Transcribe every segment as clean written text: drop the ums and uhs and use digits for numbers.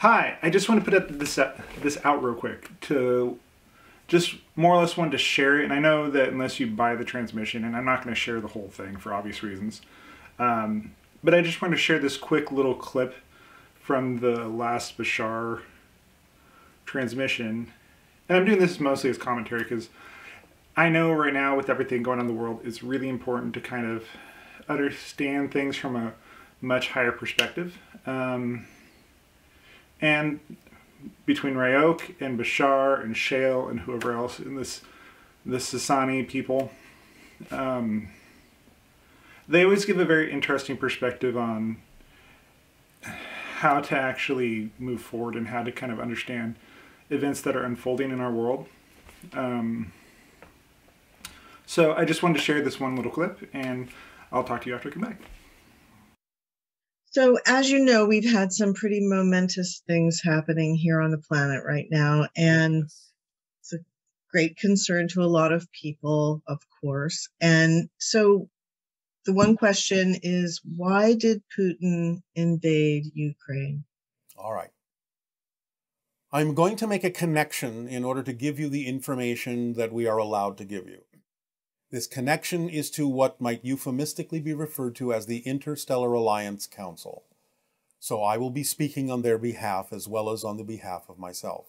Hi, I just want to put this out real quick to just more or less wanted to share it. And I know that unless you buy the transmission, and I'm not going to share the whole thing for obvious reasons, but I just want to share this quick little clip from the last Bashar transmission. And I'm doing this mostly as commentary because I know right now with everything going on in the world, it's really important to kind of understand things from a much higher perspective. And between Ryok and Bashar and Shale and whoever else in this Sasani people, they always give a very interesting perspective on how to actually move forward and how to kind of understand events that are unfolding in our world. So I just wanted to share this one little clip, and I'll talk to you after I come back. So as you know, we've had some pretty momentous things happening here on the planet right now, and it's a great concern to a lot of people, of course. And so the one question is, why did Putin invade Ukraine? All right. I'm going to make a connection in order to give you the information that we are allowed to give you. This connection is to what might euphemistically be referred to as the Interstellar Alliance Council. So I will be speaking on their behalf as well as on the behalf of myself.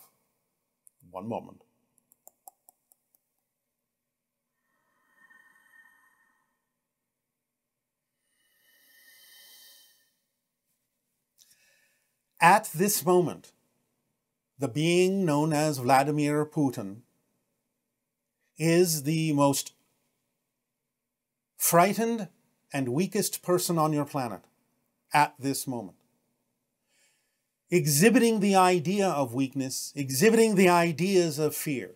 One moment. At this moment, the being known as Vladimir Putin is the most frightened and weakest person on your planet at this moment. Exhibiting the idea of weakness, exhibiting the ideas of fear,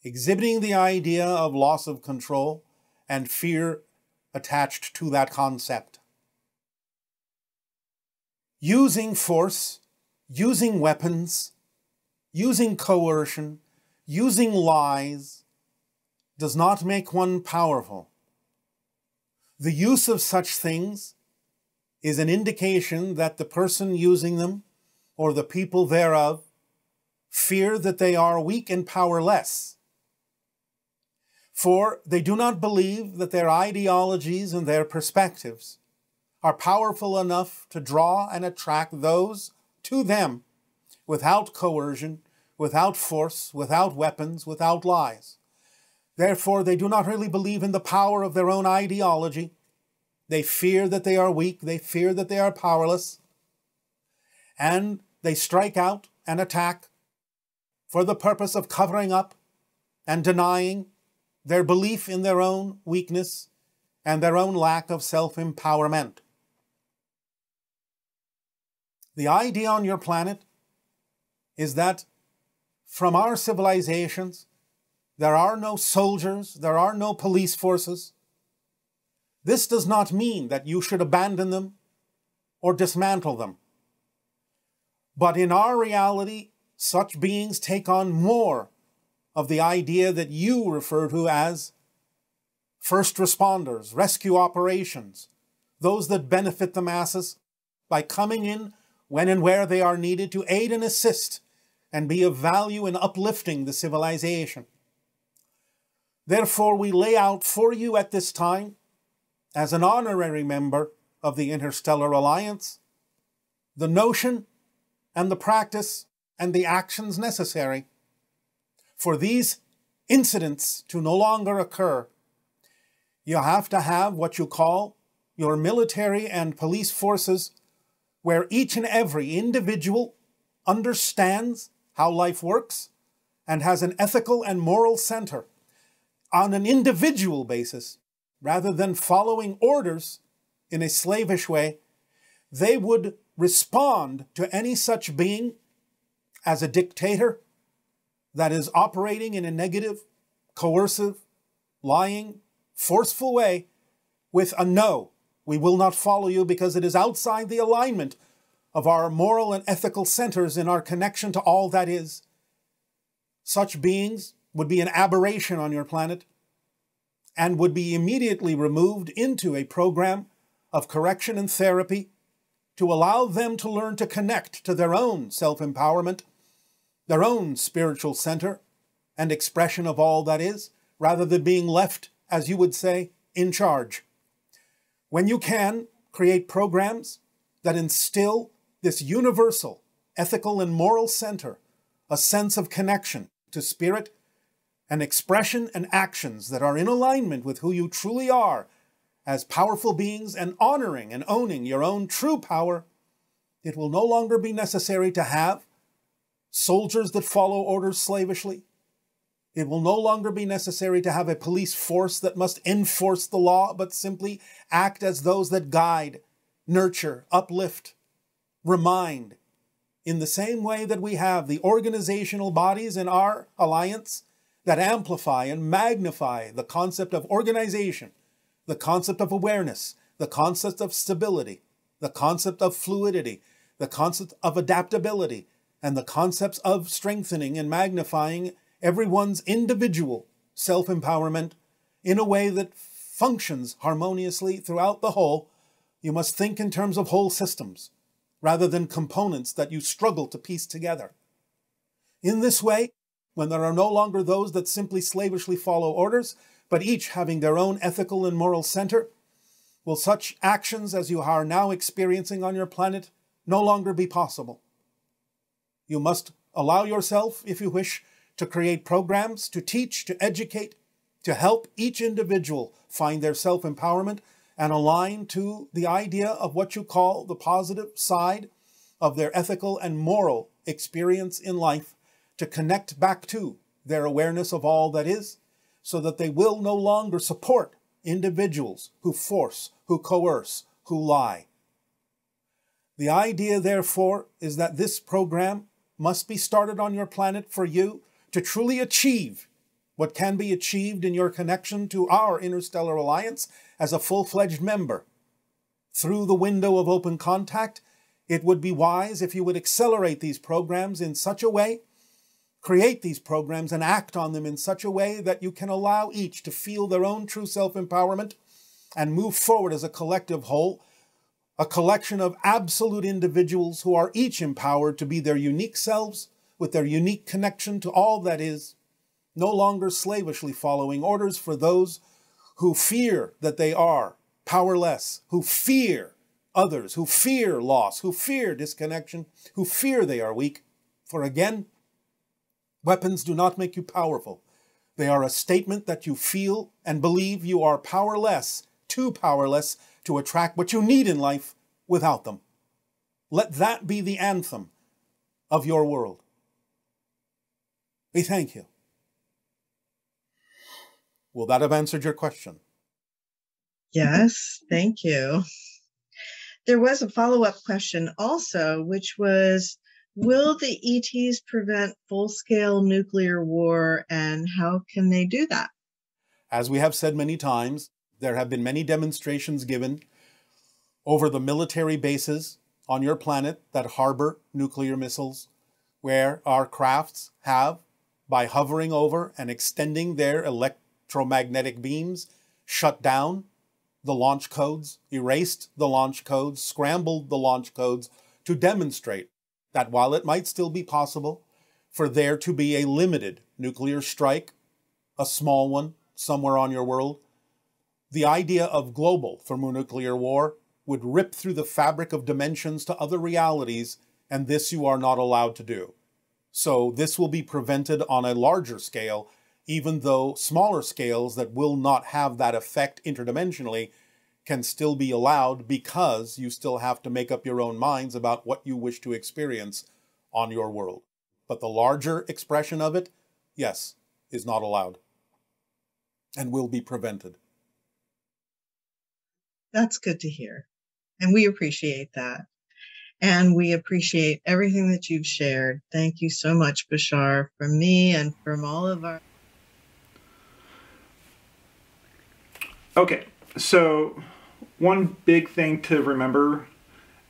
exhibiting the idea of loss of control and fear attached to that concept. Using force, using weapons, using coercion, using lies does not make one powerful. The use of such things is an indication that the person using them, or the people thereof, fear that they are weak and powerless. For they do not believe that their ideologies and their perspectives are powerful enough to draw and attract those to them without coercion, without force, without weapons, without lies. Therefore, they do not really believe in the power of their own ideology. They fear that they are weak. They fear that they are powerless. And they strike out and attack for the purpose of covering up and denying their belief in their own weakness and their own lack of self-empowerment. The idea on your planet is that from our civilizations, there are no soldiers, there are no police forces. This does not mean that you should abandon them or dismantle them. But in our reality, such beings take on more of the idea that you refer to as first responders, rescue operations, those that benefit the masses by coming in when and where they are needed to aid and assist and be of value in uplifting the civilization. Therefore, we lay out for you at this time, as an honorary member of the Interstellar Alliance, the notion and the practice and the actions necessary for these incidents to no longer occur. You have to have what you call your military and police forces, where each and every individual understands how life works and has an ethical and moral center on an individual basis, rather than following orders in a slavish way. They would respond to any such being as a dictator that is operating in a negative, coercive, lying, forceful way with a no. We will not follow you because it is outside the alignment of our moral and ethical centers in our connection to all that is. Such beings would be an aberration on your planet and would be immediately removed into a program of correction and therapy to allow them to learn to connect to their own self-empowerment, their own spiritual center and expression of all that is, rather than being left, as you would say, in charge. When you can, create programs that instill this universal ethical and moral center, a sense of connection to spirit, and expression and actions that are in alignment with who you truly are as powerful beings, and honoring and owning your own true power, it will no longer be necessary to have soldiers that follow orders slavishly. It will no longer be necessary to have a police force that must enforce the law, but simply act as those that guide, nurture, uplift, remind. In the same way that we have the organizational bodies in our alliance that amplify and magnify the concept of organization, the concept of awareness, the concept of stability, the concept of fluidity, the concept of adaptability, and the concepts of strengthening and magnifying everyone's individual self-empowerment in a way that functions harmoniously throughout the whole. You must think in terms of whole systems, rather than components that you struggle to piece together. In this way, when there are no longer those that simply slavishly follow orders, but each having their own ethical and moral center, will such actions as you are now experiencing on your planet no longer be possible. You must allow yourself, if you wish, to create programs, to teach, to educate, to help each individual find their self-empowerment and align to the idea of what you call the positive side of their ethical and moral experience in life, to connect back to their awareness of all that is, so that they will no longer support individuals who force, who coerce, who lie. The idea, therefore, is that this program must be started on your planet for you to truly achieve what can be achieved in your connection to our Interstellar Alliance as a full-fledged member. Through the window of open contact, it would be wise if you would accelerate these programs in such a way, create these programs and act on them in such a way that you can allow each to feel their own true self-empowerment and move forward as a collective whole, a collection of absolute individuals who are each empowered to be their unique selves with their unique connection to all that is, no longer slavishly following orders for those who fear that they are powerless, who fear others, who fear loss, who fear disconnection, who fear they are weak. For again, weapons do not make you powerful. They are a statement that you feel and believe you are powerless, too powerless to attract what you need in life without them. Let that be the anthem of your world. We thank you. Will that have answered your question? Yes, thank you. There was a follow-up question also, which was, will the ETs prevent full-scale nuclear war, and how can they do that? As we have said many times, there have been many demonstrations given over the military bases on your planet that harbor nuclear missiles, where our crafts have, by hovering over and extending their electromagnetic beams, shut down the launch codes, erased the launch codes, scrambled the launch codes to demonstrate that while it might still be possible for there to be a limited nuclear strike, a small one somewhere on your world, the idea of global thermonuclear war would rip through the fabric of dimensions to other realities, and this you are not allowed to do. So this will be prevented on a larger scale, even though smaller scales that will not have that effect interdimensionally can still be allowed, because you still have to make up your own minds about what you wish to experience on your world. But the larger expression of it, yes, is not allowed and will be prevented. That's good to hear. And we appreciate that. And we appreciate everything that you've shared. Thank you so much, Bashar, from me and from all of our... Okay, so one big thing to remember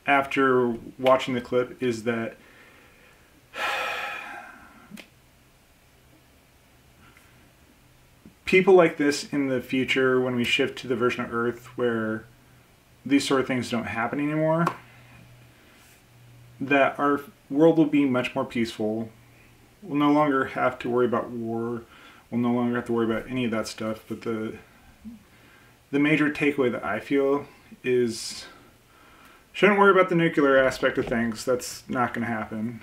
after watching the clip is that people like this in the future, when we shift to the version of Earth where these sort of things don't happen anymore, that our world will be much more peaceful. We'll no longer have to worry about war. We'll no longer have to worry about any of that stuff. But the major takeaway that I feel is shouldn't worry about the nuclear aspect of things. That's not going to happen.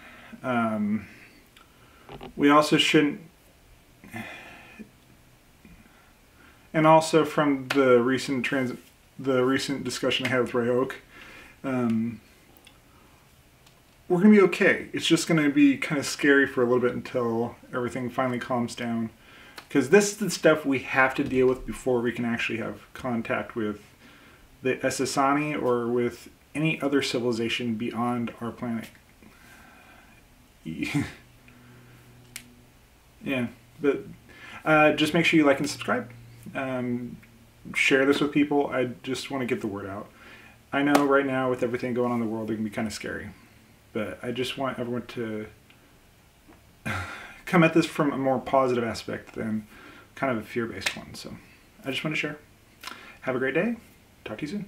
We also shouldn't. And also from the recent discussion I had with Ray Oak, we're going to be okay. It's just going to be kind of scary for a little bit until everything finally calms down. Because this is the stuff we have to deal with before we can actually have contact with the Essassani or with any other civilization beyond our planet. Yeah, but just make sure you like and subscribe. Share this with people. I just want to get the word out. I know right now with everything going on in the world, it can be kind of scary. But I just want everyone to come at this from a more positive aspect than kind of a fear-based one. So I just want to share. Have a great day. Talk to you soon.